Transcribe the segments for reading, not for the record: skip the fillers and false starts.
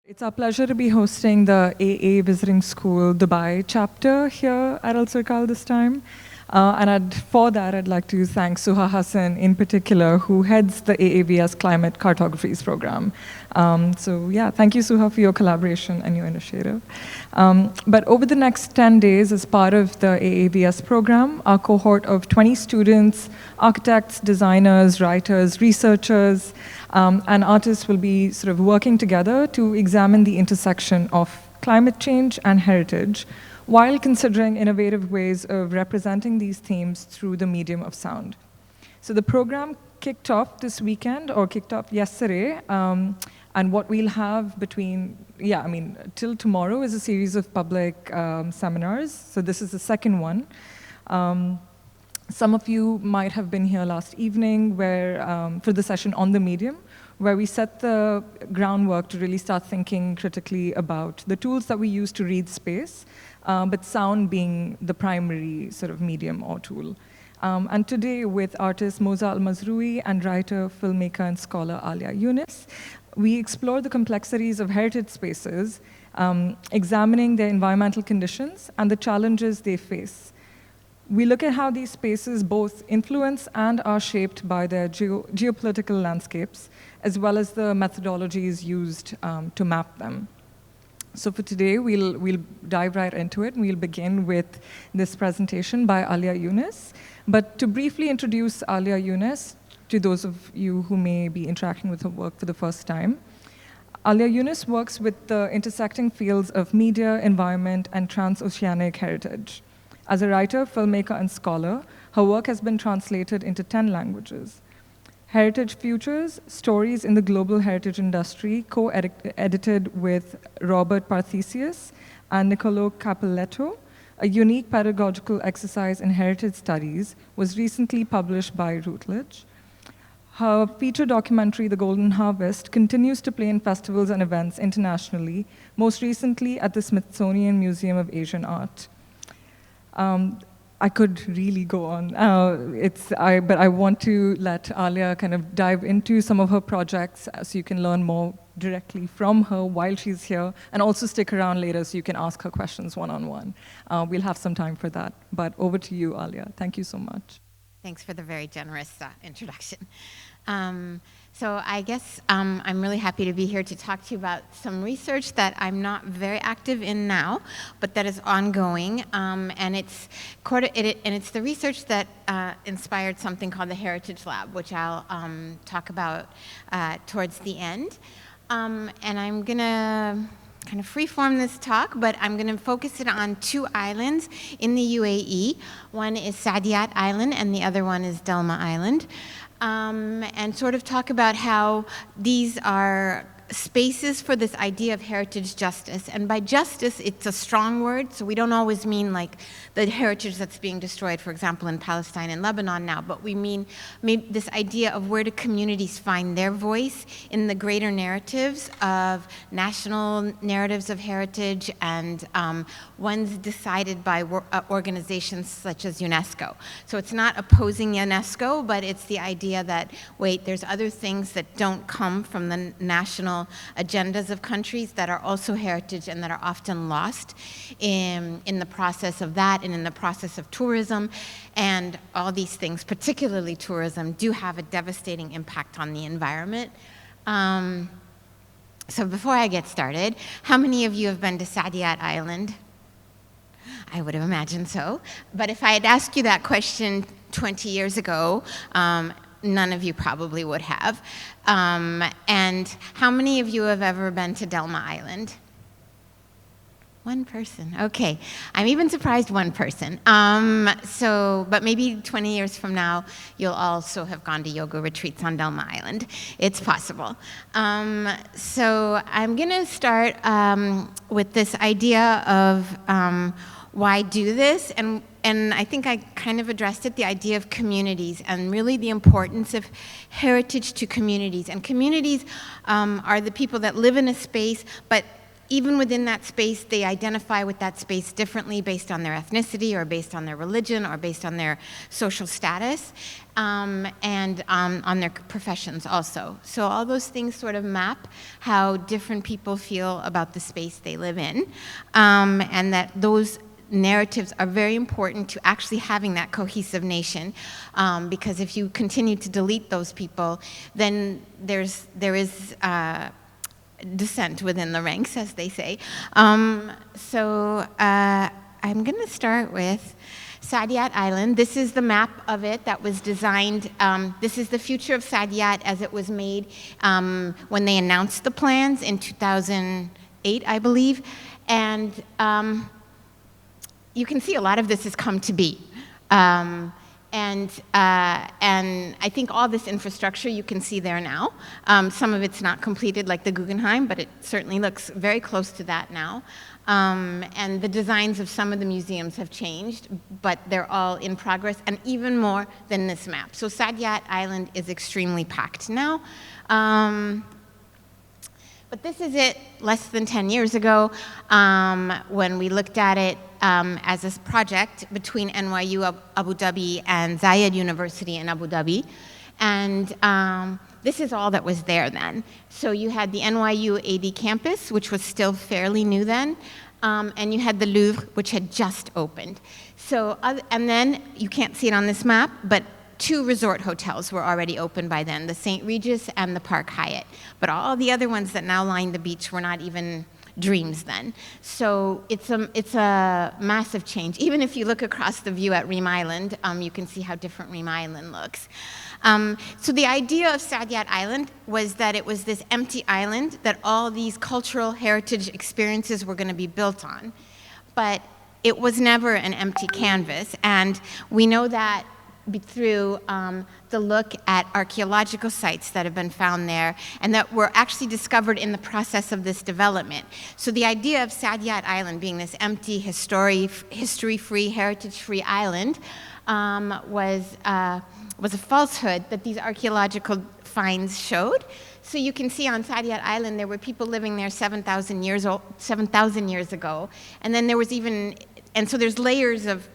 It's our pleasure to be hosting the AA Visiting School Dubai chapter here at Al Circal this time. For that, I'd like to thank Suha Hassan in particular, who heads the AAVS Climate Cartographies program. Thank you, Suha, for your collaboration and your initiative. But over the next 10 days, as part of the AAVS program, our cohort of 20 students, architects, designers, writers, researchers, and artists will be sort of working together to examine the intersection of climate change and heritage, while considering innovative ways of representing these themes through the medium of sound. So the program kicked off this weekend, or kicked off yesterday, and what we'll have till tomorrow is a series of public seminars. So this is the second one. Some of you might have been here last evening for the session on the medium, where we set the groundwork to really start thinking critically about the tools that we use to read space, but sound being the primary sort of medium or tool. And today, with artist Moza Almazrouei and writer, filmmaker, and scholar Alia Yunis, we explore the complexities of heritage spaces, examining their environmental conditions and the challenges they face. We look at how these spaces both influence and are shaped by their geopolitical landscapes, as well as the methodologies used to map them. So for today, we'll dive right into it, and we'll begin with this presentation by Alia Yunis. But to briefly introduce Alia Yunis, to those of you who may be interacting with her work for the first time, Alia Yunis works with the intersecting fields of media, environment, and transoceanic heritage. As a writer, filmmaker, and scholar, her work has been translated into 10 languages. Heritage Futures, Stories in the Global Heritage Industry, co-edited with Robert Parthesius and Niccolo Cappelletto, a unique pedagogical exercise in heritage studies, was recently published by Routledge. Her feature documentary, The Golden Harvest, continues to play in festivals and events internationally, most recently at the Smithsonian Museum of Asian Art. I could really go on, but I want to let Alia kind of dive into some of her projects so you can learn more directly from her while she's here, and also stick around later so you can ask her questions one-on-one. We'll have some time for that, but over to you, Alia. Thank you so much. Thanks for the very generous introduction. So I guess I'm really happy to be here to talk to you about some research that I'm not very active in now, but that is ongoing, and it's the research that inspired something called the Heritage Lab, which I'll talk about towards the end. And I'm gonna kind of freeform this talk, but I'm going to focus it on two islands in the UAE. One is Saadiyat Island, and the other one is Delma Island. And sort of talk about how these are spaces for this idea of heritage justice. And by justice, it's a strong word, so we don't always mean like the heritage that's being destroyed, for example, in Palestine and Lebanon now, but we mean maybe this idea of where do communities find their voice in the greater narratives of national narratives of heritage and ones decided by organizations such as UNESCO. So it's not opposing UNESCO, but it's the idea that, wait, there's other things that don't come from the national agendas of countries that are also heritage and that are often lost in the process of that and in the process of tourism. And all these things, particularly tourism, do have a devastating impact on the environment. So before I get started, how many of you have been to Saadiyat Island? I would have imagined so. But if I had asked you that question 20 years ago, none of you probably would have. And how many of you have ever been to Delma Island? One person, okay. I'm even surprised one person. But maybe 20 years from now, you'll also have gone to yoga retreats on Delma Island. It's possible. So I'm gonna start with this idea of why do this? And I think I kind of addressed it, the idea of communities and really the importance of heritage to communities. And communities are the people that live in a space, but even within that space, they identify with that space differently based on their ethnicity or based on their religion or based on their social status, and on their professions also. So all those things sort of map how different people feel about the space they live in, and that those narratives are very important to actually having that cohesive nation, because if you continue to delete those people, then there is dissent within the ranks, as they say. I'm going to start with Saadiyat Island. This is the map of it that was designed. This is the future of Saadiyat as it was made when they announced the plans in 2008, I believe. And you can see a lot of this has come to be. And I think all this infrastructure you can see there now. Some of it's not completed like the Guggenheim, but it certainly looks very close to that now. And the designs of some of the museums have changed, but they're all in progress, and even more than this map. So Saadiyat Island is extremely packed now. But this is it less than 10 years ago, when we looked at it as a project between NYU Abu Dhabi and Zayed University in Abu Dhabi. And this is all that was there then. So you had the NYU AD campus, which was still fairly new then, and you had the Louvre, which had just opened. So, and then, you can't see it on this map, but 2 resort hotels were already open by then, the St. Regis and the Park Hyatt. But all the other ones that now line the beach were not even dreams then. So it's a massive change. Even if you look across the view at Reem Island, you can see how different Reem Island looks. So the idea of Saadiyat Island was that it was this empty island that all these cultural heritage experiences were going to be built on. But it was never an empty canvas, and we know that through the look at archaeological sites that have been found there and that were actually discovered in the process of this development. So the idea of Saadiyat Island being this empty, history-free, heritage-free island was a falsehood that these archaeological finds showed. So you can see on Saadiyat Island there were people living there 7,000 years ago, and then there was even. And so there's layers of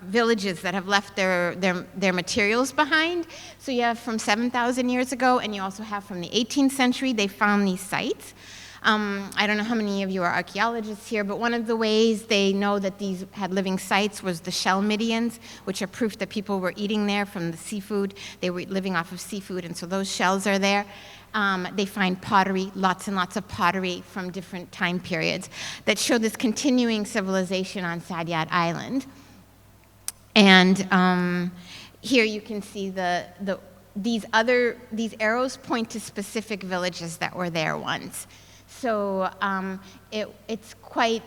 villages that have left their materials behind. So you have from 7,000 years ago, and you also have from the 18th century, they found these sites. I don't know how many of you are archaeologists here, but one of the ways they know that these had living sites was the shell midians, which are proof that people were eating there from the seafood. They were living off of seafood, and so those shells are there. They find pottery, lots and lots of pottery from different time periods that show this continuing civilization on Saadiyat Island. And here you can see these arrows point to specific villages that were there once. So it's quite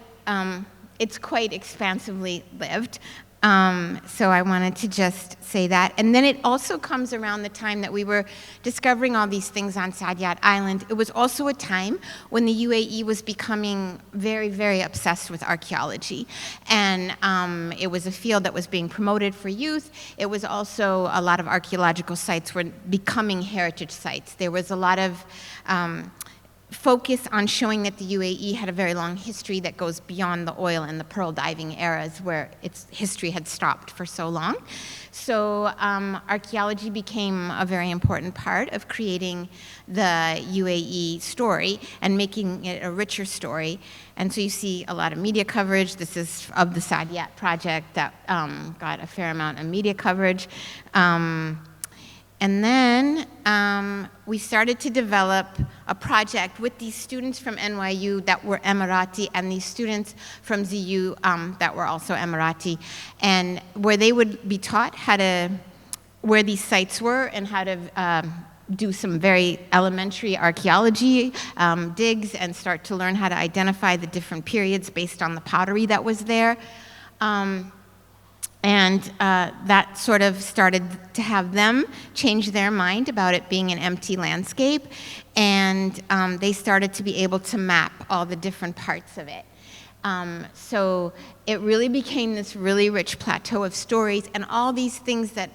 expansively lived. So I wanted to just say that. And then it also comes around the time that we were discovering all these things on Saadiyat Island. It was also a time when the UAE was becoming very, very obsessed with archaeology. And it was a field that was being promoted for youth. It was also a lot of archaeological sites were becoming heritage sites. There was a lot of focus on showing that the UAE had a very long history that goes beyond the oil and the pearl diving eras where its history had stopped for so long. So archaeology became a very important part of creating the UAE story and making it a richer story. And so you see a lot of media coverage. This is of the Saadiyat project that got a fair amount of media coverage. And then we started to develop a project with these students from NYU that were Emirati and these students from ZU that were also Emirati, and where they would be taught where these sites were and how to do some very elementary archaeology digs and start to learn how to identify the different periods based on the pottery that was there. And that sort of started to have them change their mind about it being an empty landscape. And they started to be able to map all the different parts of it. So it really became this really rich plateau of stories, and all these things that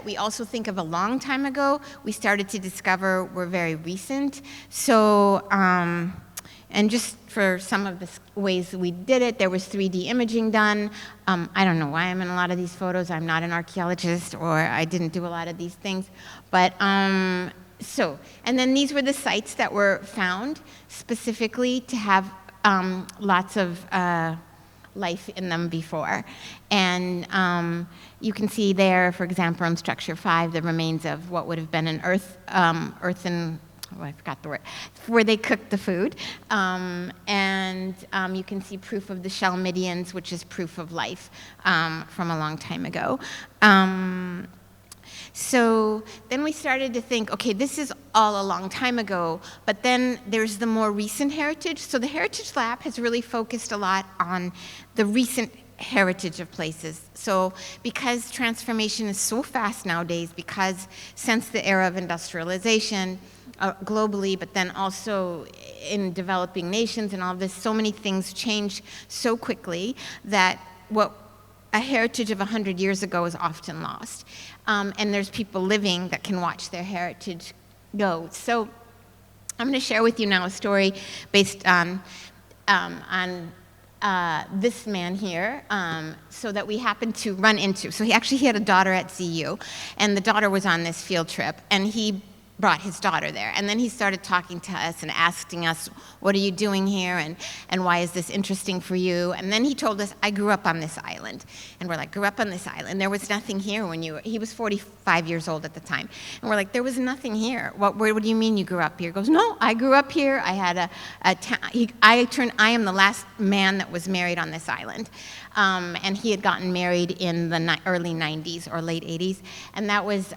we also think of a long time ago, we started to discover were very recent. So And just for some of the ways we did it, there was 3D imaging done. I don't know why I'm in a lot of these photos. I'm not an archaeologist, or I didn't do a lot of these things. But and then these were the sites that were found specifically to have lots of life in them before. And you can see there, for example, in structure 5, the remains of what would have been an earthen, I forgot the word, where they cooked the food. You can see proof of the Chalmidians, which is proof of life from a long time ago. So then we started to think, okay, this is all a long time ago, but then there's the more recent heritage. So the Heritage Lab has really focused a lot on the recent heritage of places. So because transformation is so fast nowadays, because since the era of industrialization, globally, but then also in developing nations and all this, so many things change so quickly that what a heritage of 100 years ago is often lost. And there's people living that can watch their heritage go. So I'm going to share with you now a story based on this man here, so that we happened to run into. So he had a daughter at ZU, and the daughter was on this field trip, and he brought his daughter there. And then he started talking to us and asking us, what are you doing here, and why is this interesting for you? And then he told us, I grew up on this island. And we're like, grew up on this island? There was nothing here when he was 45 years old at the time. And we're like, there was nothing here. What do you mean you grew up here? He goes, no, I grew up here. I had I am the last man that was married on this island. And he had gotten married in the early 90s or late 80s, and that was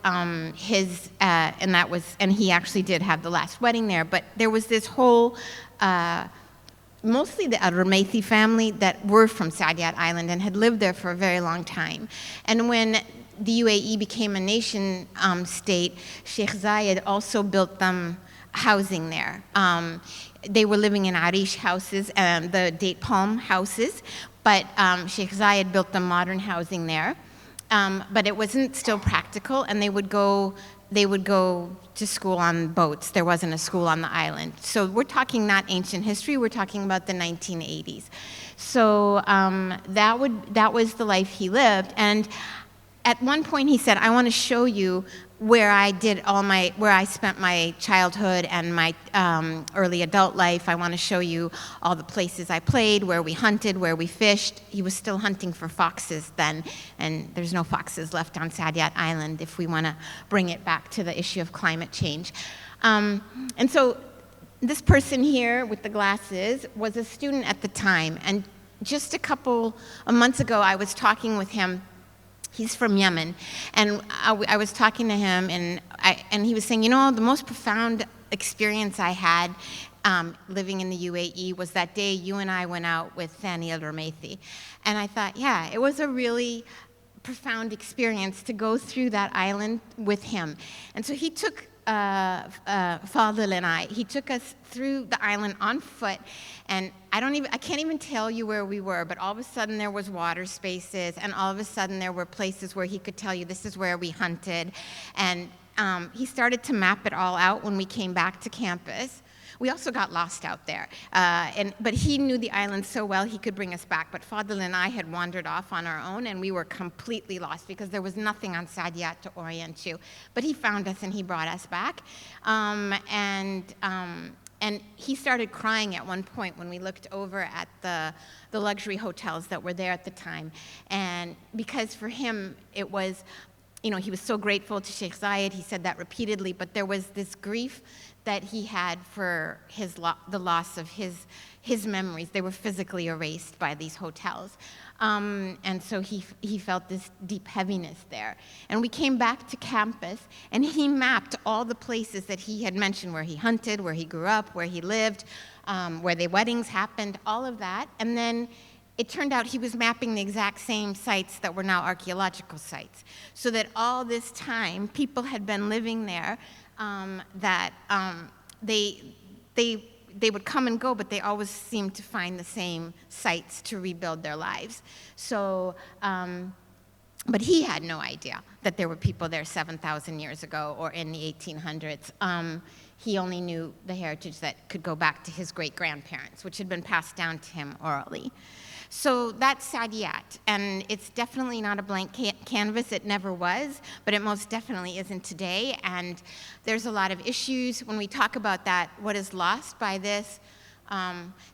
and he actually did have the last wedding there. But there was this whole, mostly the Almazrouei family that were from Saadiyat Island and had lived there for a very long time. And when the UAE became a nation state, Sheikh Zayed also built them housing there. They were living in Arish houses, the date palm houses, but Sheikh Zayed built them modern housing there. But it wasn't still practical, and they would go to school on boats. There wasn't a school on the island. So we're talking not ancient history, we're talking about the 1980s. So that was the life he lived. And at one point he said, I want to show you where I spent my childhood and my early adult life. I want to show you all the places I played, where we hunted, where we fished. He was still hunting for foxes then, and there's no foxes left on Saadiyat Island if we want to bring it back to the issue of climate change. And so this person here with the glasses was a student at the time, and just a couple of months ago I was talking with him. He's from Yemen, and I was talking to him, and he was saying, the most profound experience I had living in the UAE was that day you and I went out with Thani al-Rumaythi. And I thought, yeah, it was a really profound experience to go through that island with him. And so he took Fadil and he took us through the island on foot, and I can't even tell you where we were, but all of a sudden there was water spaces, and all of a sudden there were places where he could tell you this is where we hunted. And he started to map it all out when we came back to campus. We also got lost out there, but he knew the island so well he could bring us back. But Fadil and I had wandered off on our own, and we were completely lost because there was nothing on Saadiyat to orient you. But he found us and he brought us back, and he started crying at one point when we looked over at the luxury hotels that were there at the time, and because for him it was, he was so grateful to Sheikh Zayed. He said that repeatedly, but there was this grief that he had for the loss of his memories. They were physically erased by these hotels. And so he felt this deep heaviness there. And we came back to campus, and he mapped all the places that he had mentioned, where he hunted, where he grew up, where he lived, where the weddings happened, all of that. And then it turned out he was mapping the exact same sites that were now archaeological sites. So that all this time, people had been living there, they would come and go, but they always seemed to find the same sites to rebuild their lives. So But he had no idea that there were people there 7,000 years ago or in the 1800s. He only knew the heritage that could go back to his great-grandparents, which had been passed down to him orally. So that's Saadiyat, and it's definitely not a blank canvas. It never was, but it most definitely isn't today. And there's a lot of issues when we talk about that, what is lost by this.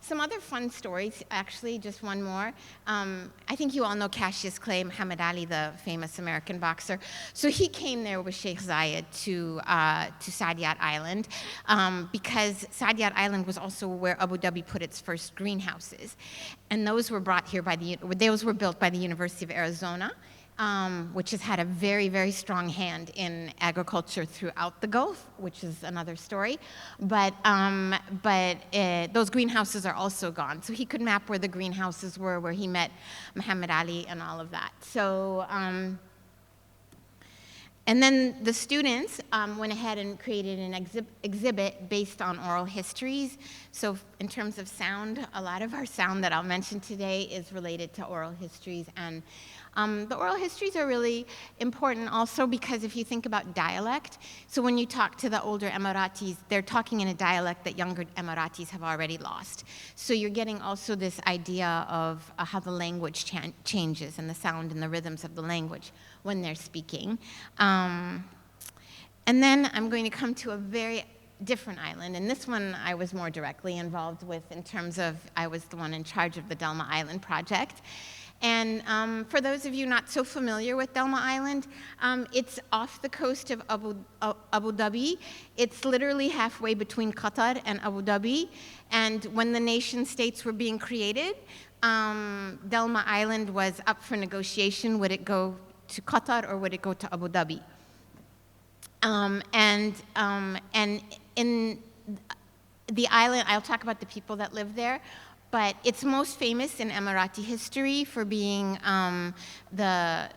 Some other fun stories, actually, just one more. I think you all know Cassius Clay, Muhammad Ali, the famous American boxer. So he came there with Sheikh Zayed to Saadiyat Island because Saadiyat Island was also where Abu Dhabi put its first greenhouses. And those were brought here those were built by the University of Arizona. Which has had a very, very strong hand in agriculture throughout the Gulf, which is another story. But those greenhouses are also gone. So he could map where the greenhouses were, where he met Muhammad Ali and all of that. So, and then the students went ahead and created an exhibit based on oral histories. So in terms of sound, a lot of our sound that I'll mention today is related to oral histories. And the oral histories are really important also because if you think about dialect, so when you talk to the older Emiratis, they're talking in a dialect that younger Emiratis have already lost. So you're getting also this idea of how the language changes and the sound and the rhythms of the language when they're speaking. And then I'm going to come to a very different island, and this one I was more directly involved with in terms of I was the one in charge of the Delma Island project. And for those of you not so familiar with Delma Island, it's off the coast of Abu Dhabi. It's literally halfway between Qatar and Abu Dhabi. And when the nation states were being created, Delma Island was up for negotiation. Would it go to Qatar or would it go to Abu Dhabi? And in the island, I'll talk about the people that live there, but it's most famous in Emirati history for being the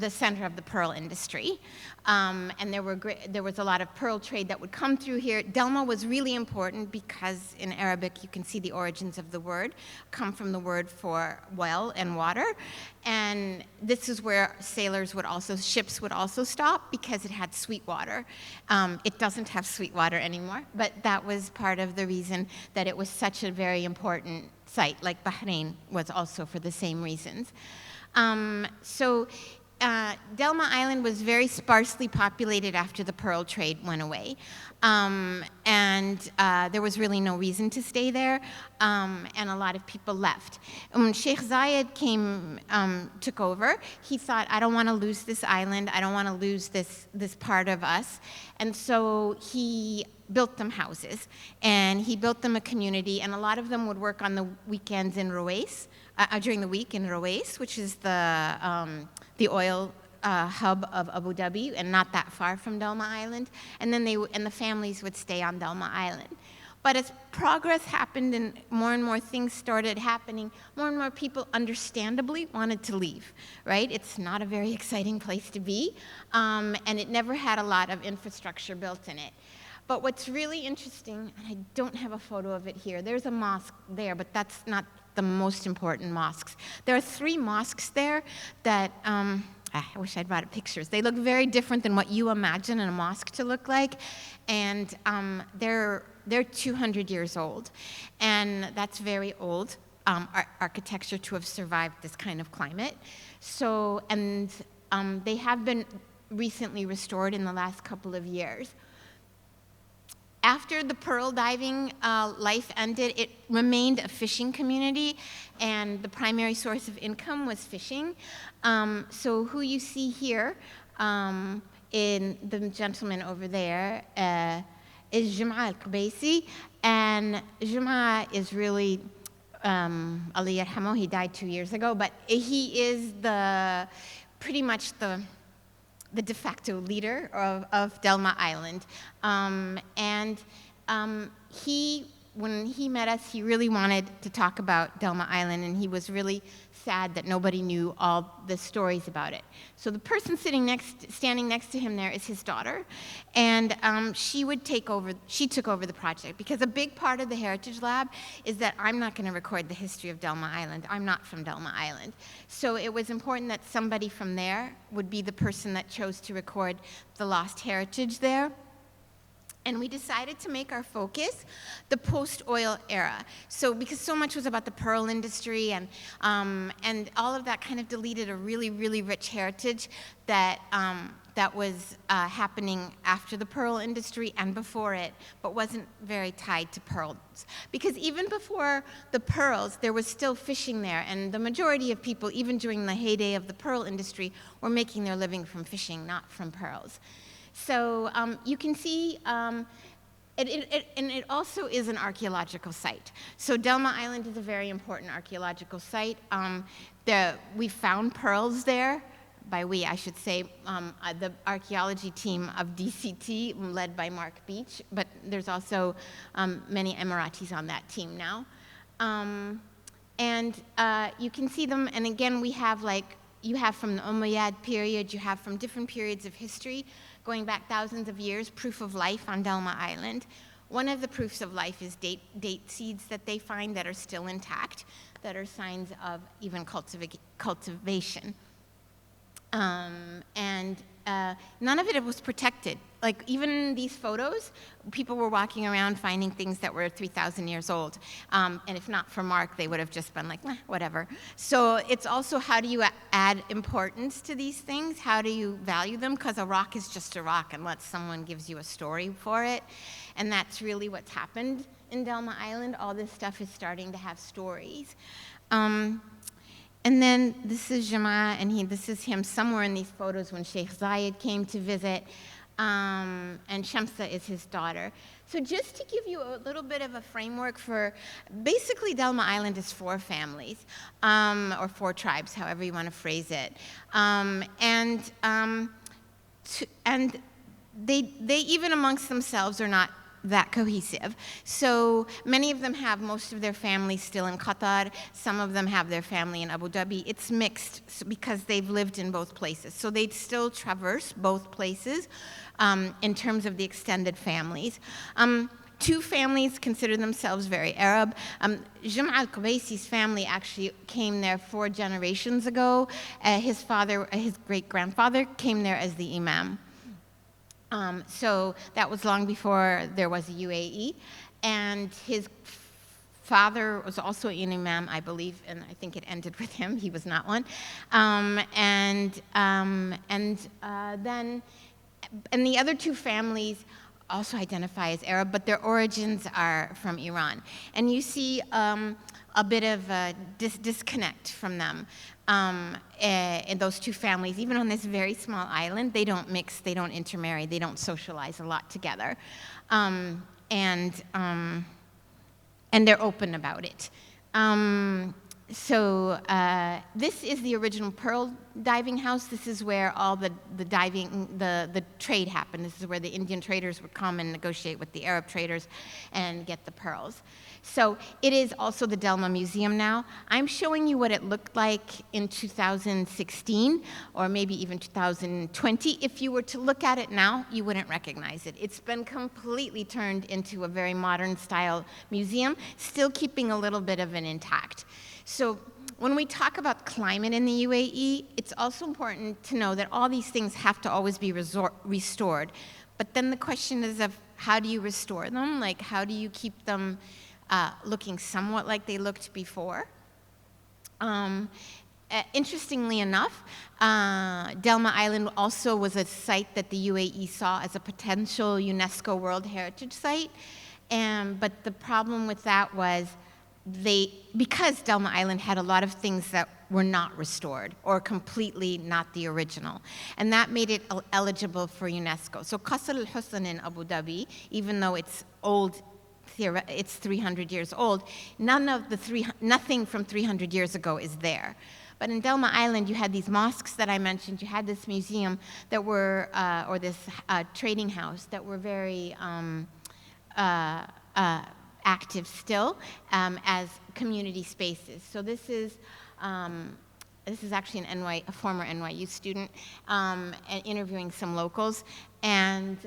center of the pearl industry. And there was a lot of pearl trade that would come through here. Delma was really important because in Arabic, you can see the origins of the word come from the word for well and water. And this is where ships would also stop because it had sweet water. It doesn't have sweet water anymore, but that was part of the reason that it was such a very important site, like Bahrain was also for the same reasons. Delma Island was very sparsely populated after the pearl trade went away. There was really no reason to stay there, and a lot of people left. And when Sheikh Zayed took over, he thought, I don't want to lose this island, I don't want to lose this part of us. And so he built them houses, and he built them a community, and a lot of them would work on the weekends in Ruwais, during the week in Ruwais, which is the oil hub of Abu Dhabi, and not that far from Delma Island. And then the families would stay on Delma Island. But as progress happened and more things started happening, more and more people understandably wanted to leave, right? It's not a very exciting place to be, and it never had a lot of infrastructure built in it. But what's really interesting, and I don't have a photo of it here, there's a mosque there, but that's not the most important mosques. There are 3 mosques there that, I wish I'd brought pictures. They look very different than what you imagine a mosque to look like, and they're 200 years old, and that's very old architecture to have survived this kind of climate. So, and they have been recently restored in the last couple of years. After the pearl diving life ended, it remained a fishing community, and the primary source of income was fishing. So who you see here, in the gentleman over there, is Juma al-Qubaisi, and Juma is really, Alia yarhamo, he died 2 years ago, but he is pretty much the de facto leader of Delma Island. He when he met us, he really wanted to talk about Delma Island, and he was really sad that nobody knew all the stories about it. So the person standing next to him there is his daughter, and she took over the project, because a big part of the Heritage Lab is that I'm not going to record the history of Delma Island. I'm not from Delma Island. So it was important that somebody from there would be the person that chose to record the lost heritage there. And we decided to make our focus the post-oil era. So because so much was about the pearl industry, and all of that kind of deleted a really, really rich heritage that, that was happening after the pearl industry and before it, but wasn't very tied to pearls. Because even before the pearls, there was still fishing there, and the majority of people, even during the heyday of the pearl industry, were making their living from fishing, not from pearls. So you can see, and it also is an archaeological site. So Delma Island is a very important archaeological site. We found pearls there. By we, I should say, the archaeology team of DCT, led by Mark Beach, but there's also many Emiratis on that team now. And you can see them, and again, we have you have from the Umayyad period, you have from different periods of history, going back thousands of years, proof of life on Delma Island. One of the proofs of life is date seeds that they find that are still intact, that are signs of even cultivation. None of it was protected. Like even these photos, people were walking around finding things that were 3,000 years old. And if not for Mark, they would have just been like, whatever. So it's also, how do you add importance to these things? How do you value them? Because a rock is just a rock unless someone gives you a story for it. And that's really what's happened in Delma Island. All this stuff is starting to have stories. And then this is Jama, and this is him somewhere in these photos when Sheikh Zayed came to visit, and Shamsa is his daughter. So just to give you a little bit of a framework for, basically Delma Island is 4 families, or 4 tribes, however you want to phrase it. And they even amongst themselves are not that cohesive. So many of them have most of their family still in Qatar. Some of them have their family in Abu Dhabi. It's mixed because they've lived in both places. So they still traverse both places in terms of the extended families. 2 families consider themselves very Arab. Jum' al-Qubaysi's family actually came there 4 generations ago. His great-grandfather came there as the imam. So that was long before there was a UAE, and his father was also an imam, I believe, and I think it ended with him. He was not one. And the other 2 families also identify as Arab, but their origins are from Iran. And you see a bit of a disconnect from them. In those 2 families, even on this very small island, they don't mix, they don't intermarry, they don't socialize a lot together. And they're open about it. This is the original pearl diving house. This is where all the trade happened. This is where the Indian traders would come and negotiate with the Arab traders and get the pearls. So it is also the Delma Museum now. I'm showing you what it looked like in 2016, or maybe even 2020. If you were to look at it now, you wouldn't recognize it. It's been completely turned into a very modern style museum, still keeping a little bit of it intact. So when we talk about climate in the UAE, it's also important to know that all these things have to always be restored. But then the question is of how do you restore them? Like, how do you keep them looking somewhat like they looked before? Interestingly enough, Delma Island also was a site that the UAE saw as a potential UNESCO World Heritage Site. But the problem with that was because Delma Island had a lot of things that were not restored or completely not the original. And that made it eligible for UNESCO. So Qasr al-Husn in Abu Dhabi, even though it's old, it's 300 years old, nothing from 300 years ago is there. But in Delma Island, you had these mosques that I mentioned, you had this museum that were, or this trading house that were very active still as community spaces. So this is actually a former NYU student, and interviewing some locals, and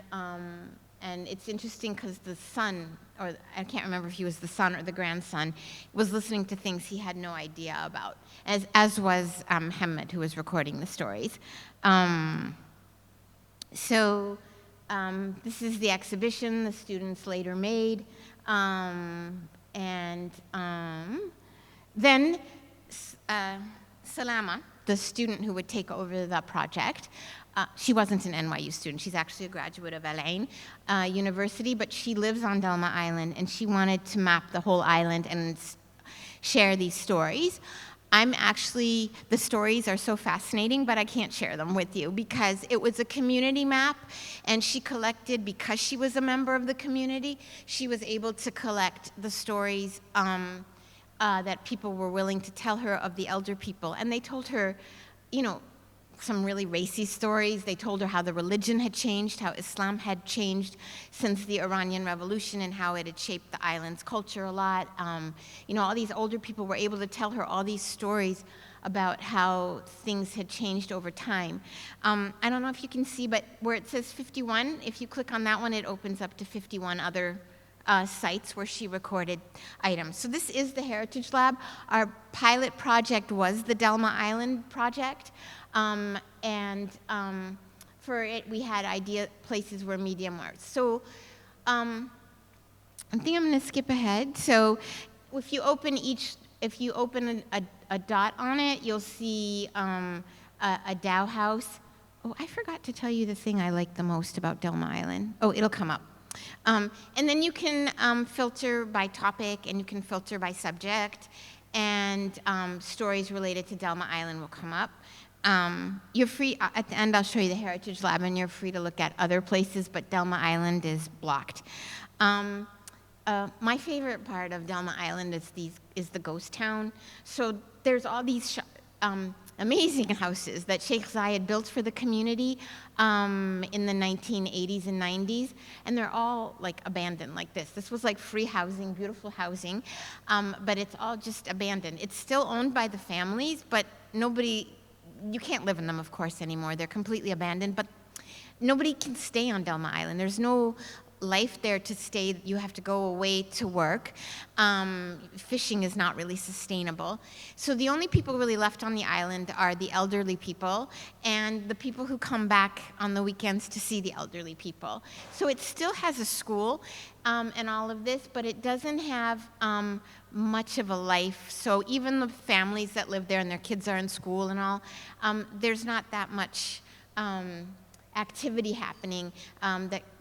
it's interesting because the son, or I can't remember if he was the son or the grandson, was listening to things he had no idea about, as was Hamid, who was recording the stories. This is the exhibition the students later made, then Salama, the student who would take over the project, she wasn't an NYU student. She's actually a graduate of Al Ain University, but she lives on Delma Island, and she wanted to map the whole island and share these stories. The stories are so fascinating, but I can't share them with you because it was a community map, and she collected, because she was a member of the community, she was able to collect the stories that people were willing to tell her of the elder people. And they told her, some really racy stories. They told her how the religion had changed, how Islam had changed since the Iranian Revolution, and how it had shaped the island's culture a lot. All these older people were able to tell her all these stories about how things had changed over time. I don't know if you can see, but where it says 51, if you click on that one, it opens up to 51 other sites where she recorded items. So this is the Heritage Lab. Our pilot project was the Delma Island project. For it, we had places where medium were. So I think I'm going to skip ahead. So if you open a dot on it, you'll see a Dow house. Oh, I forgot to tell you the thing I like the most about Delma Island. Oh, it'll come up. And then you can filter by topic, and you can filter by subject, and stories related to Delma Island will come up. You're free, at the end I'll show you the Heritage Lab, and you're free to look at other places, but Delma Island is blocked. My favorite part of Delma Island is the ghost town. So there's all these amazing houses that Sheikh Zayed built for the community in the 1980s and 90s, and they're all like abandoned like this. This was like free housing, beautiful housing, but it's all just abandoned. It's still owned by the families, but you can't live in them, of course, anymore. They're completely abandoned, but nobody can stay on Delma Island. There's no life there to stay. You have to go away to work. Fishing is not really sustainable. So the only people really left on the island are the elderly people and the people who come back on the weekends to see the elderly people. So it still has a school and all of this, but it doesn't have much of a life. So even the families that live there and their kids are in school and all, there's not that much activity happening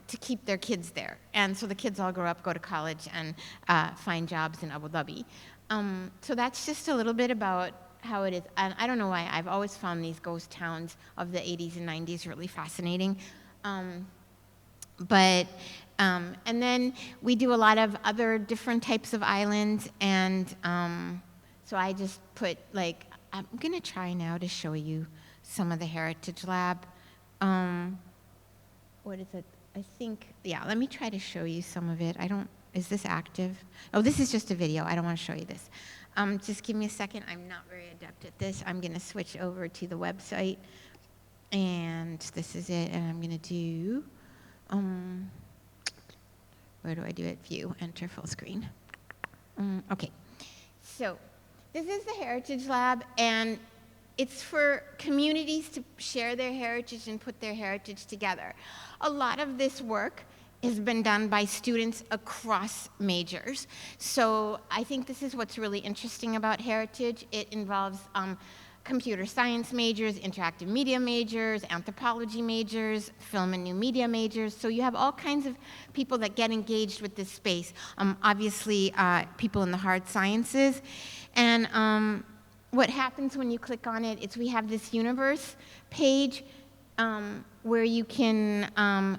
to keep their kids there. And so the kids all grow up, go to college, and find jobs in Abu Dhabi. So that's just a little bit about how it is. And I don't know why, I've always found these ghost towns of the 80s and 90s really fascinating. And then we do a lot of other different types of islands, and so I just put, I'm gonna try now to show you some of the Heritage Lab. What is it? I think, yeah, let me try to show you some of it. Is this active? Oh, this is just a video. I don't want to show you this. Just give me a second. I'm not very adept at this. I'm going to switch over to the website. And this is it. And I'm going to do, where do I do it? View, enter full screen. Okay. So this is the Heritage Lab, and it's for communities to share their heritage and put their heritage together. A lot of this work has been done by students across majors. So I think this is what's really interesting about heritage. It involves computer science majors, interactive media majors, anthropology majors, film and new media majors. So you have all kinds of people that get engaged with this space. Obviously, people in the hard sciences. And what happens when you click on it is we have this universe page where you can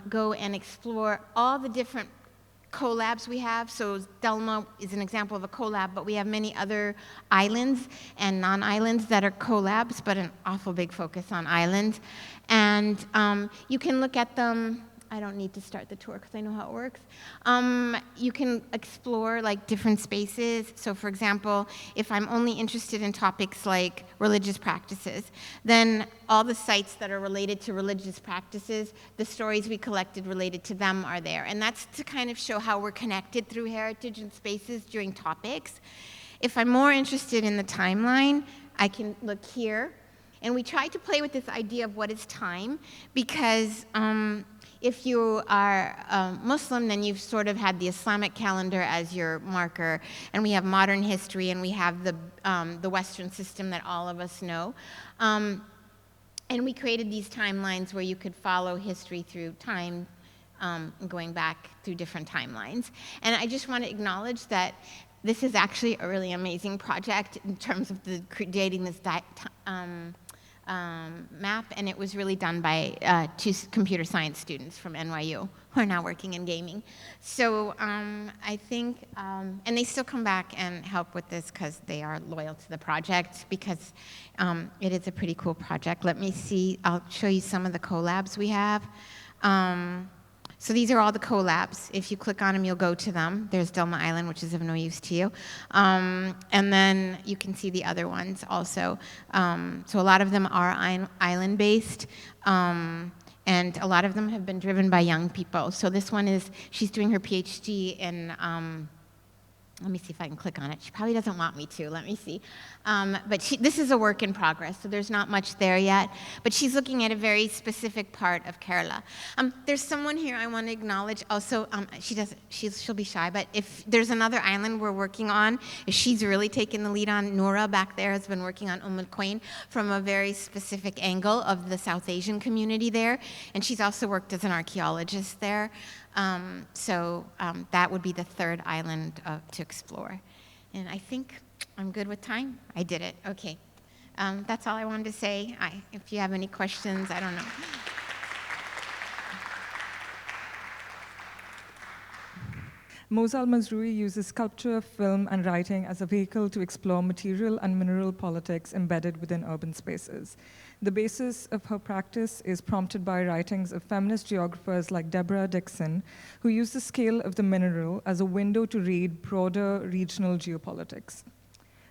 go and explore all the different collabs we have. So Delma is an example of a collab, but we have many other islands and non-islands that are collabs, but an awful big focus on islands. And you can look at them I don't need to start the tour because I know how it works. You can explore like different spaces. So for example, if I'm only interested in topics like religious practices, then all the sites that are related to religious practices, the stories we collected related to them are there. And that's to kind of show how we're connected through heritage and spaces during topics. If I'm more interested in the timeline, I can look here. And we try to play with this idea of what is time, because if you are Muslim, then you've sort of had the Islamic calendar as your marker, and we have modern history, and we have the Western system that all of us know. And we created these timelines where you could follow history through time, going back through different timelines. And I just want to acknowledge that this is actually a really amazing project in terms of creating this map, and it was really done by 2 computer science students from NYU who are now working in gaming. So I think, and they still come back and help with this because they are loyal to the project, because it is a pretty cool project. Let me see, I'll show you some of the collabs we have. So these are all the collabs. If you click on them, you'll go to them. There's Delma Island, which is of no use to you. And then you can see the other ones also. So a lot of them are island-based, and a lot of them have been driven by young people. So this one is, she's doing her PhD in, let me see if I can click on it. She probably doesn't want me to. Let me see. But this is a work in progress, so there's not much there yet. But she's looking at a very specific part of Kerala. There's someone here I want to acknowledge. Also, she'll be shy, but if there's another island we're working on, she's really taken the lead on. Noura back there has been working on Al Quwain from a very specific angle of the South Asian community there. And she's also worked as an archaeologist there. So that would be the 3rd island to explore. And I think I'm good with time. I did it. Okay. That's all I wanted to say. If you have any questions, I don't know. Moza Almazrouei uses sculpture, film, and writing as a vehicle to explore material and mineral politics embedded within urban spaces. The basis of her practice is prompted by writings of feminist geographers like Deborah Dixon, who use the scale of the mineral as a window to read broader regional geopolitics.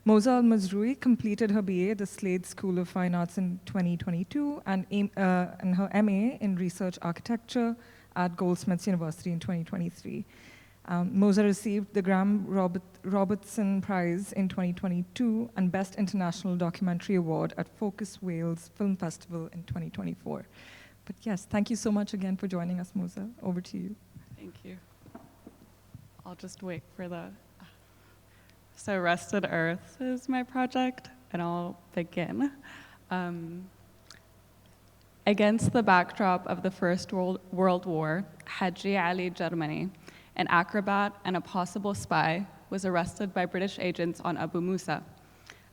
Moza Almazrouei completed her BA at the Slade School of Fine Arts in 2022 and her MA in Research Architecture at Goldsmiths University in 2023. Moza received the Graham Robertson Prize in 2022 and Best International Documentary Award at Focus Wales Film Festival in 2024. But yes, thank you so much again for joining us, Moza. Over to you. Thank you. I'll just wait for the... So Rusted Earth is my project, and I'll begin. Against the backdrop of the First World War, Haji Ali Germani, an acrobat and a possible spy, was arrested by British agents on Abu Musa,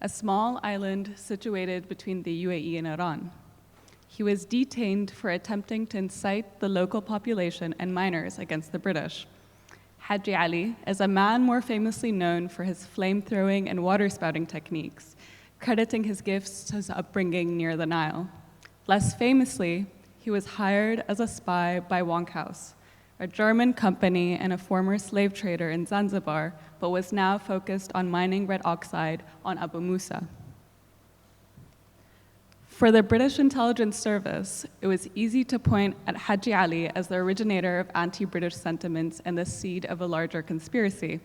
a small island situated between the UAE and Iran. He was detained for attempting to incite the local population and miners against the British. Haji Ali is a man more famously known for his flame-throwing and water-spouting techniques, crediting his gifts to his upbringing near the Nile. Less famously, he was hired as a spy by Wonkhaus, a German company and a former slave trader in Zanzibar, but was now focused on mining red oxide on Abu Musa. For the British intelligence service, it was easy to point at Haji Ali as the originator of anti-British sentiments and the seed of a larger conspiracy.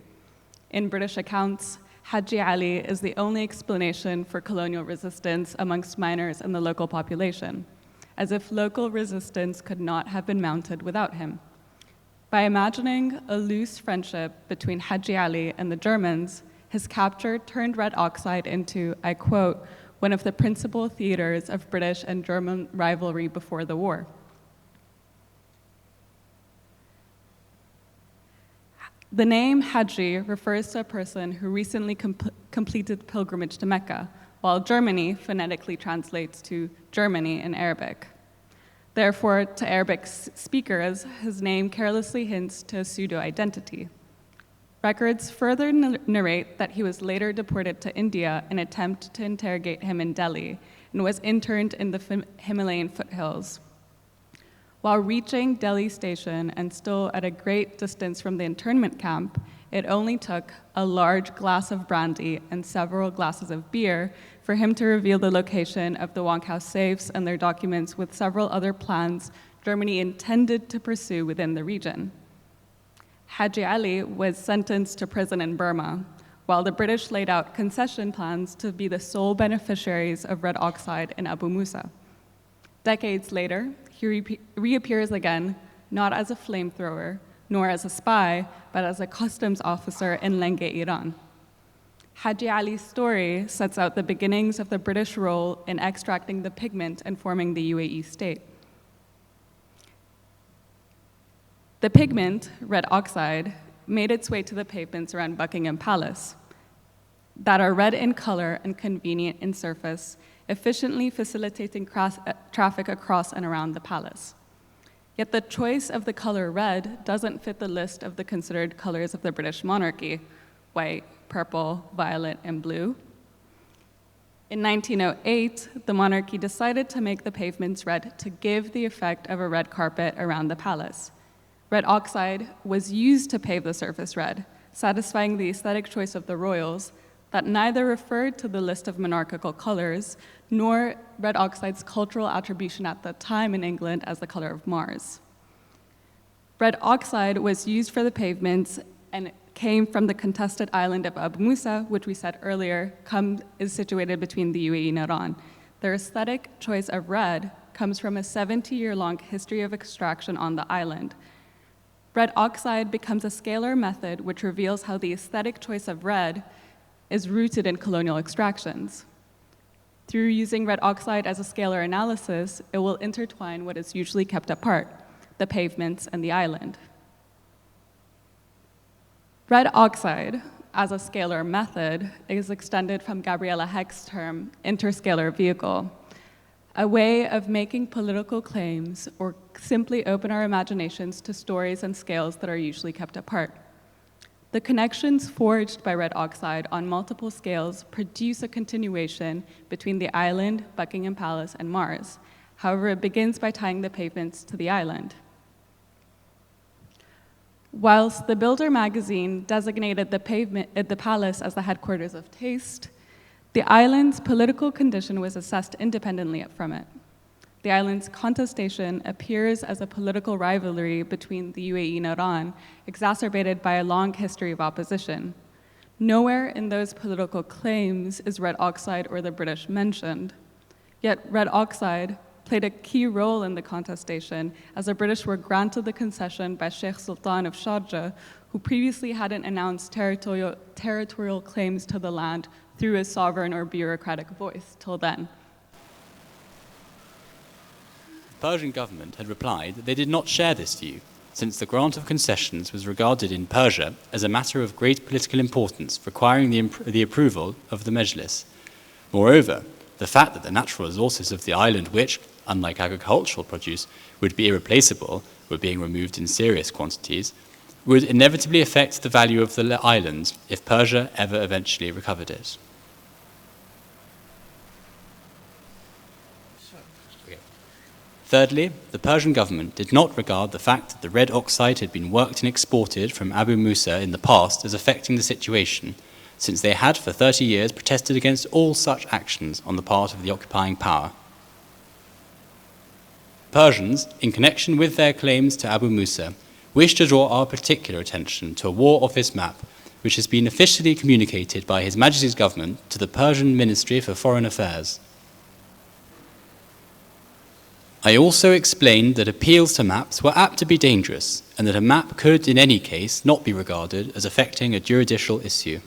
In British accounts, Haji Ali is the only explanation for colonial resistance amongst miners and the local population, as if local resistance could not have been mounted without him. By imagining a loose friendship between Haji Ali and the Germans, his capture turned red oxide into, I quote, one of the principal theaters of British and German rivalry before the war. The name Haji refers to a person who recently completed pilgrimage to Mecca, while Germany phonetically translates to Germany in Arabic. Therefore, to Arabic speakers, his name carelessly hints to a pseudo-identity. Records further narrate that he was later deported to India in an attempt to interrogate him in Delhi and was interned in the Himalayan foothills. While reaching Delhi station and still at a great distance from the internment camp, it only took a large glass of brandy and several glasses of beer for him to reveal the location of the Wonk House safes and their documents with several other plans Germany intended to pursue within the region. Haji Ali was sentenced to prison in Burma, while the British laid out concession plans to be the sole beneficiaries of red oxide in Abu Musa. Decades later, he reappears again, not as a flamethrower, nor as a spy, but as a customs officer in Lenge, Iran. Haji Ali's story sets out the beginnings of the British role in extracting the pigment and forming the UAE state. The pigment, red oxide, made its way to the pavements around Buckingham Palace that are red in color and convenient in surface, efficiently facilitating traffic across and around the palace. Yet the choice of the color red doesn't fit the list of the considered colors of the British monarchy: white, purple, violet, and blue. In 1908, the monarchy decided to make the pavements red to give the effect of a red carpet around the palace. Red oxide was used to pave the surface red, satisfying the aesthetic choice of the royals that neither referred to the list of monarchical colors nor red oxide's cultural attribution at the time in England as the color of Mars. Red oxide was used for the pavements and came from the contested island of Abu Musa, which we said earlier is situated between the UAE and Iran. Their aesthetic choice of red comes from a 70-year-long history of extraction on the island. Red oxide becomes a scalar method which reveals how the aesthetic choice of red is rooted in colonial extractions. Through using red oxide as a scalar analysis, it will intertwine what is usually kept apart, the pavements and the island. Red oxide, as a scalar method, is extended from Gabriela Hecht's term, interscalar vehicle, a way of making political claims or simply open our imaginations to stories and scales that are usually kept apart. The connections forged by red oxide on multiple scales produce a continuation between the island, Buckingham Palace, and Mars. However, it begins by tying the pavements to the island. Whilst the Builder magazine designated the palace as the headquarters of taste, the island's political condition was assessed independently from it. The island's contestation appears as a political rivalry between the UAE and Iran, exacerbated by a long history of opposition. Nowhere in those political claims is red oxide or the British mentioned. Yet red oxide played a key role in the contestation, as the British were granted the concession by Sheikh Sultan of Sharjah, who previously hadn't announced territorial claims to the land through a sovereign or bureaucratic voice till then. The Persian government had replied that they did not share this view, since the grant of concessions was regarded in Persia as a matter of great political importance requiring the approval of the Mejlis. Moreover, the fact that the natural resources of the island, which, unlike agricultural produce, would be irreplaceable, were being removed in serious quantities, would inevitably affect the value of the island if Persia ever eventually recovered it. Thirdly, the Persian government did not regard the fact that the red oxide had been worked and exported from Abu Musa in the past as affecting the situation, since they had for 30 years protested against all such actions on the part of the occupying power. Persians, in connection with their claims to Abu Musa, wish to draw our particular attention to a War Office map which has been officially communicated by His Majesty's government to the Persian Ministry for Foreign Affairs. I also explained that appeals to maps were apt to be dangerous, and that a map could, in any case, not be regarded as affecting a juridical issue.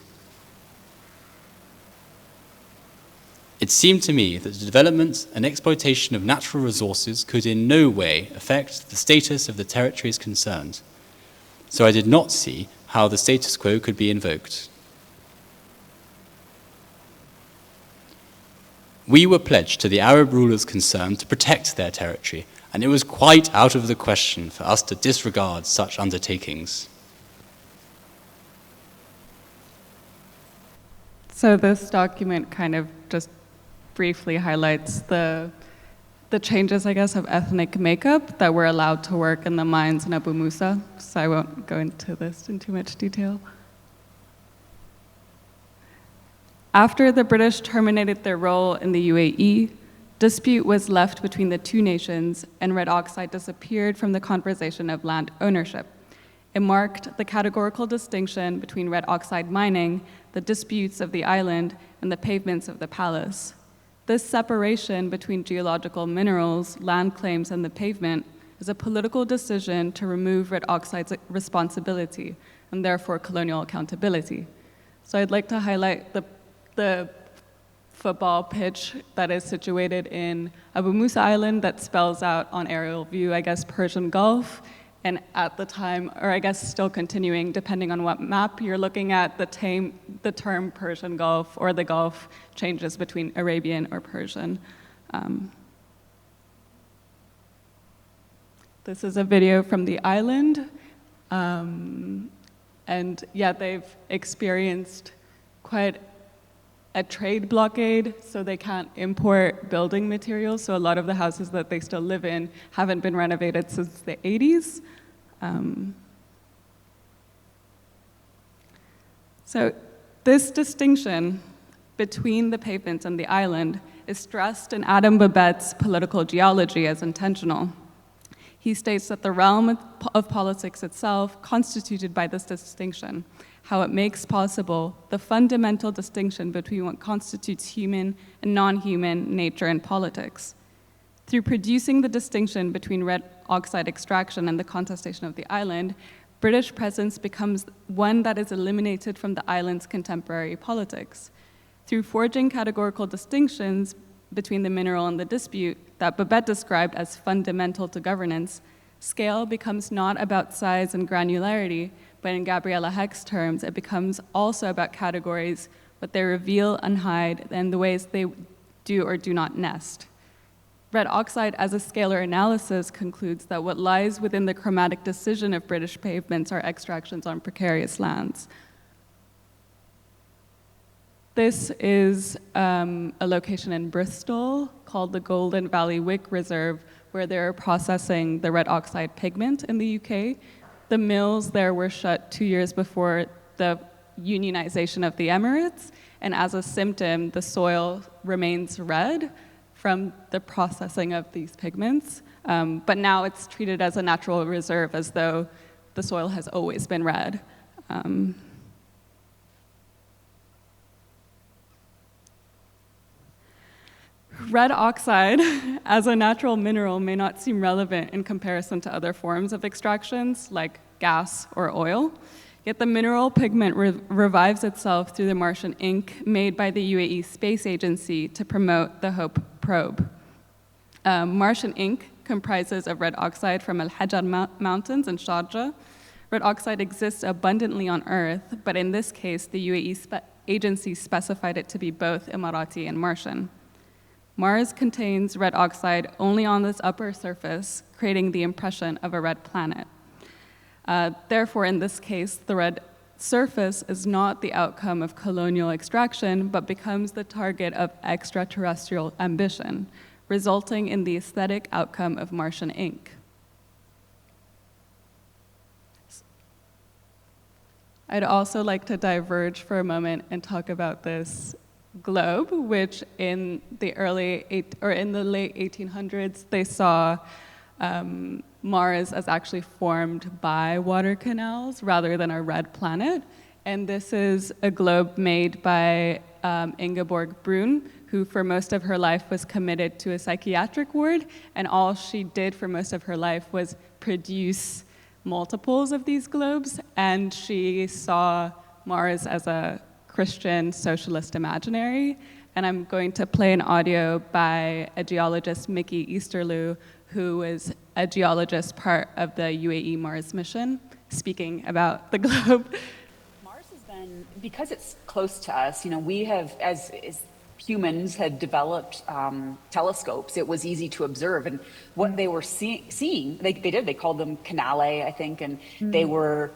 It seemed to me that the development and exploitation of natural resources could in no way affect the status of the territories concerned, so I did not see how the status quo could be invoked. We were pledged to the Arab rulers concerned to protect their territory, and it was quite out of the question for us to disregard such undertakings. So this document kind of just briefly highlights the the changes, I guess, of ethnic makeup that were allowed to work in the mines in Abu Musa. So I won't go into this in too much detail. After the British terminated their role in the UAE, dispute was left between the two nations, and red oxide disappeared from the conversation of land ownership. It marked the categorical distinction between red oxide mining, the disputes of the island, and the pavements of the palace. This separation between geological minerals, land claims, and the pavement is a political decision to remove red oxide's responsibility, and therefore colonial accountability. So I'd like to highlight the football pitch that is situated in Abu Musa Island that spells out on aerial view, I guess, Persian Gulf. And at the time, or I guess still continuing, depending on what map you're looking at, the term Persian Gulf or the Gulf changes between Arabian or Persian. This is a video from the island. And yeah, they've experienced quite a trade blockade, so they can't import building materials. So a lot of the houses that they still live in haven't been renovated since the 80s. So this distinction between the pavements and the island is stressed in Adam Babette's Political Geology as intentional. He states that the realm of politics itself constituted by this distinction, how it makes possible the fundamental distinction between what constitutes human and non-human nature and politics. Through producing the distinction between red oxide extraction and the contestation of the island, British presence becomes one that is eliminated from the island's contemporary politics. Through forging categorical distinctions between the mineral and the dispute that Babette described as fundamental to governance, scale becomes not about size and granularity, but in Gabriella Heck's terms, it becomes also about categories, what they reveal and hide, and the ways they do or do not nest. Red oxide as a scalar analysis concludes that what lies within the chromatic decision of British pavements are extractions on precarious lands. This is a location in Bristol called the Golden Valley Wick Reserve, where they're processing the red oxide pigment in the UK. The mills there were shut 2 years before the unionization of the Emirates, and as a symptom, the soil remains red from the processing of these pigments. But now it's treated as a natural reserve, as though the soil has always been red. Red oxide, as a natural mineral, may not seem relevant in comparison to other forms of extractions, like gas or oil. Yet the mineral pigment revives itself through the Martian ink made by the UAE Space Agency to promote the HOPE probe. Martian ink comprises of red oxide from Al Hajar Mountains in Sharjah. Red oxide exists abundantly on Earth, but in this case, the UAE agency specified it to be both Emirati and Martian. Mars contains red oxide only on its upper surface, creating the impression of a red planet. Therefore, in this case, the red surface is not the outcome of colonial extraction, but becomes the target of extraterrestrial ambition, resulting in the aesthetic outcome of Martian ink. I'd also like to diverge for a moment and talk about this globe, which in the late 1800s, they saw Mars as actually formed by water canals rather than a red planet. And this is a globe made by Ingeborg Brun, who for most of her life was committed to a psychiatric ward, and all she did for most of her life was produce multiples of these globes, and she saw Mars as a Christian socialist imaginary. And I'm going to play an audio by a geologist, Mickey Easterloo, who is a geologist part of the UAE Mars mission, speaking about the globe. Mars has been, because it's close to us, we have, as humans had developed telescopes, it was easy to observe. And what they were seeing, they called them canale, I think, and they were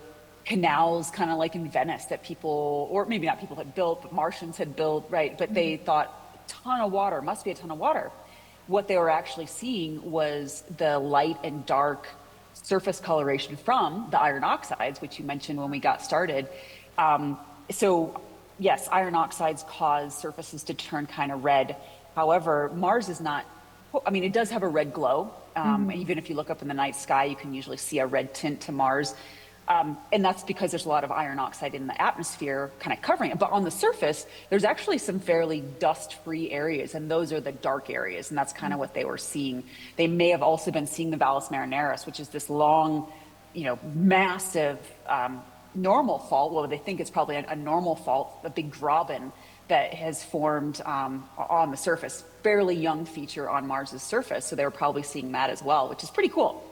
canals kind of like in Venice that people, or maybe not people had built, but Martians had built, right? But they thought, ton of water, must be a ton of water. what they were actually seeing was the light and dark surface coloration from the iron oxides, which you mentioned when we got started. So yes, iron oxides cause surfaces to turn kind of red. However, Mars is not, I mean, it does have a red glow. Even if you look up in the night sky, you can usually see a red tint to Mars. And that's because there's a lot of iron oxide in the atmosphere kind of covering it. But on the surface, there's actually some fairly dust-free areas, and those are the dark areas, and that's kind of what they were seeing. They may have also been seeing the Valles Marineris, which is this long, massive normal fault. Well, they think it's probably a normal fault, a big graben that has formed on the surface. Fairly young feature on Mars's surface, so they were probably seeing that as well, which is pretty cool.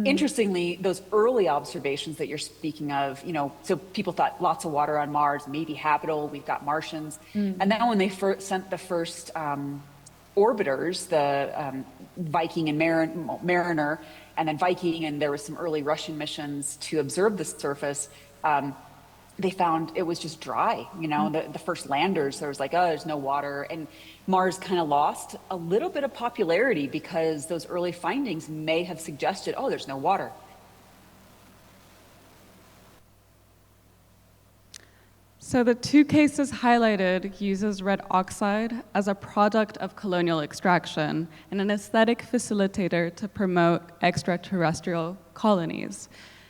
Interestingly, those early observations that you're speaking of, so people thought lots of water on Mars, maybe habitable, we've got Martians. And then when they sent the first orbiters, the Viking and Mariner, and then Viking, and there was some early Russian missions to observe the surface, they found it was just dry. The first landers, there was like, oh, there's no water. And Mars kind of lost a little bit of popularity because those early findings may have suggested, oh, there's no water. So the two cases highlighted uses red oxide as a product of colonial extraction and an aesthetic facilitator to promote extraterrestrial colonies.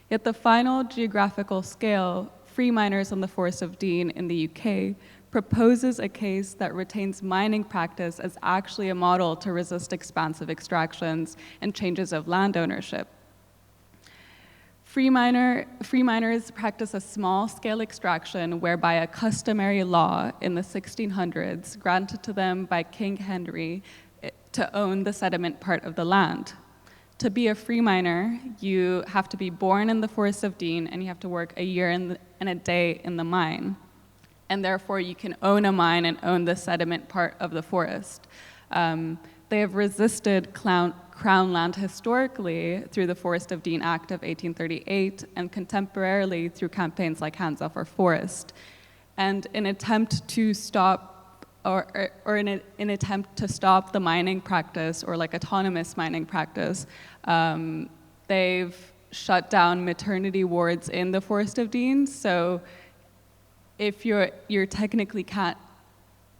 Yet the final geographical scale, Free Miners on the Forest of Dean in the UK, proposes a case that retains mining practice as actually a model to resist expansive extractions and changes of land ownership. Free miners practice a small-scale extraction whereby a customary law in the 1600s granted to them by King Henry to own the sediment part of the land. To be a free miner, you have to be born in the Forest of Dean and you have to work a year and a day in the mine. And therefore, you can own a mine and own the sediment part of the forest. They have resisted Crown land historically through the Forest of Dean Act of 1838 and contemporarily through campaigns like Hands Off Our Forest. And in attempt to stop in an attempt to stop the mining practice or like autonomous mining practice, they've shut down maternity wards in the Forest of Dean. So if you're technically can't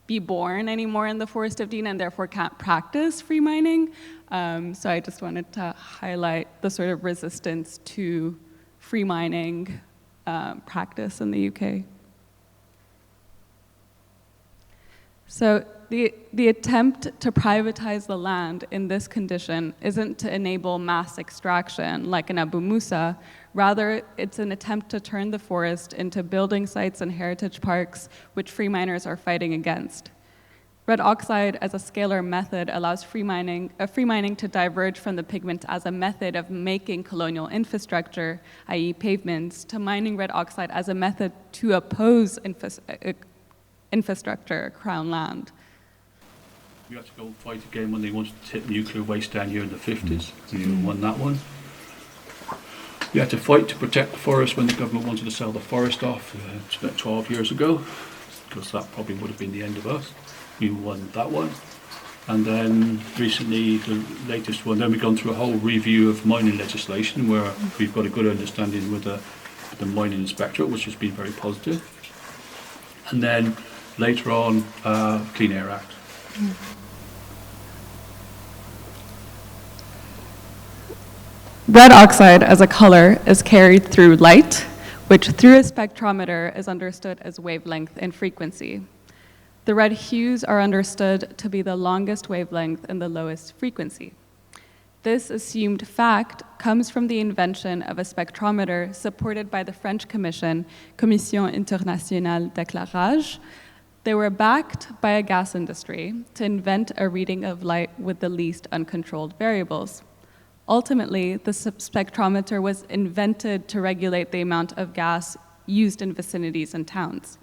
be born anymore in the Forest of Dean and therefore can't practice free mining. So I just wanted to highlight the sort of resistance to free mining practice in the UK. So the attempt to privatize the land in this condition isn't to enable mass extraction like in Abu Musa. Rather, it's an attempt to turn the forest into building sites and heritage parks, which free miners are fighting against. Red oxide as a scalar method allows free mining to diverge from the pigment as a method of making colonial infrastructure, i.e. pavements, to mining red oxide as a method to oppose infrastructure, crown land. We had to go fight again when they wanted to tip nuclear waste down here in the 50s. We won that one. We had to fight to protect the forest when the government wanted to sell the forest off. It's about 12 years ago, because that probably would have been the end of us. We won that one. And then recently, the latest one, then we've gone through a whole review of mining legislation where we've got a good understanding with the mining inspectorate, which has been very positive. And then later on, Clean Air Act. Red oxide as a color is carried through light, which through a spectrometer is understood as wavelength and frequency. The red hues are understood to be the longest wavelength and the lowest frequency. This assumed fact comes from the invention of a spectrometer supported by the French Commission, Commission Internationale d'Éclairage. They were backed by a gas industry to invent a reading of light with the least uncontrolled variables. Ultimately, the spectrometer was invented to regulate the amount of gas used in vicinities and towns.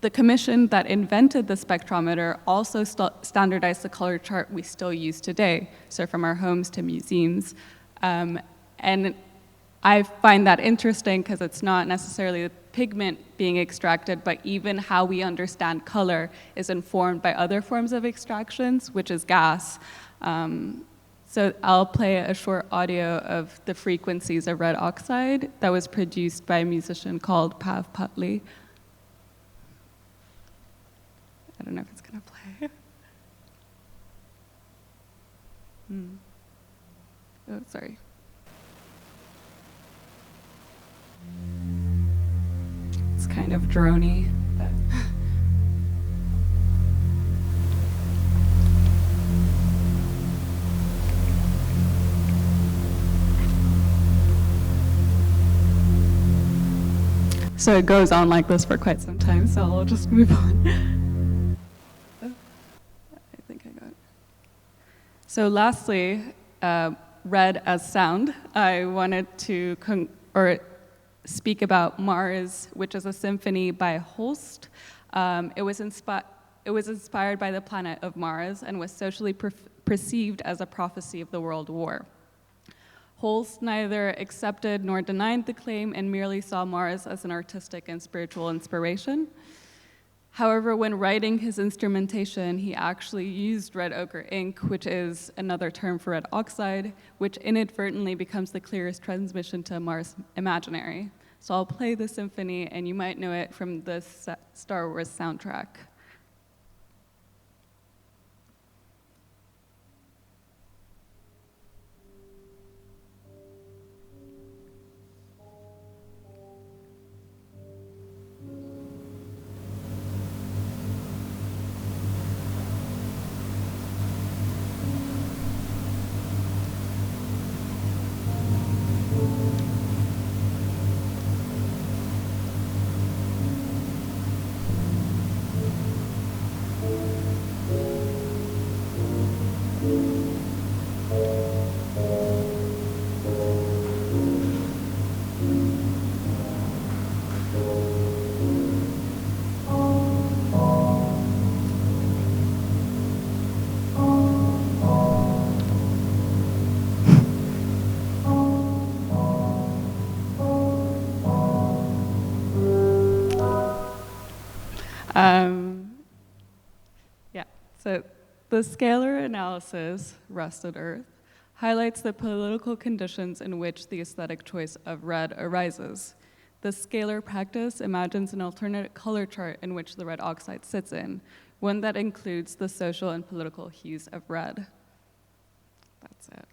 The commission that invented the spectrometer also standardized the color chart we still use today, so from our homes to museums. And I find that interesting because it's not necessarily the pigment being extracted, but even how we understand color is informed by other forms of extractions, which is gas. So I'll play a short audio of the frequencies of red oxide that was produced by a musician called Pav Putli. I don't know if it's going to play. Oh, sorry. It's kind of drony. So it goes on like this for quite some time, so I'll just move on. Oh, I think I got it. So lastly, red as sound, I wanted to speak about Mars, which is a symphony by Holst. It was inspired by the planet of Mars and was socially perceived as a prophecy of the World War. Holst neither accepted nor denied the claim and merely saw Mars as an artistic and spiritual inspiration. However, when writing his instrumentation, he actually used red ochre ink, which is another term for red oxide, which inadvertently becomes the clearest transmission to Mars imaginary. So I'll play the symphony, and you might know it from the Star Wars soundtrack. So the scalar analysis, Rusted Earth, highlights the political conditions in which the aesthetic choice of red arises. The scalar practice imagines an alternate color chart in which the red oxide sits in, one that includes the social and political hues of red. That's it.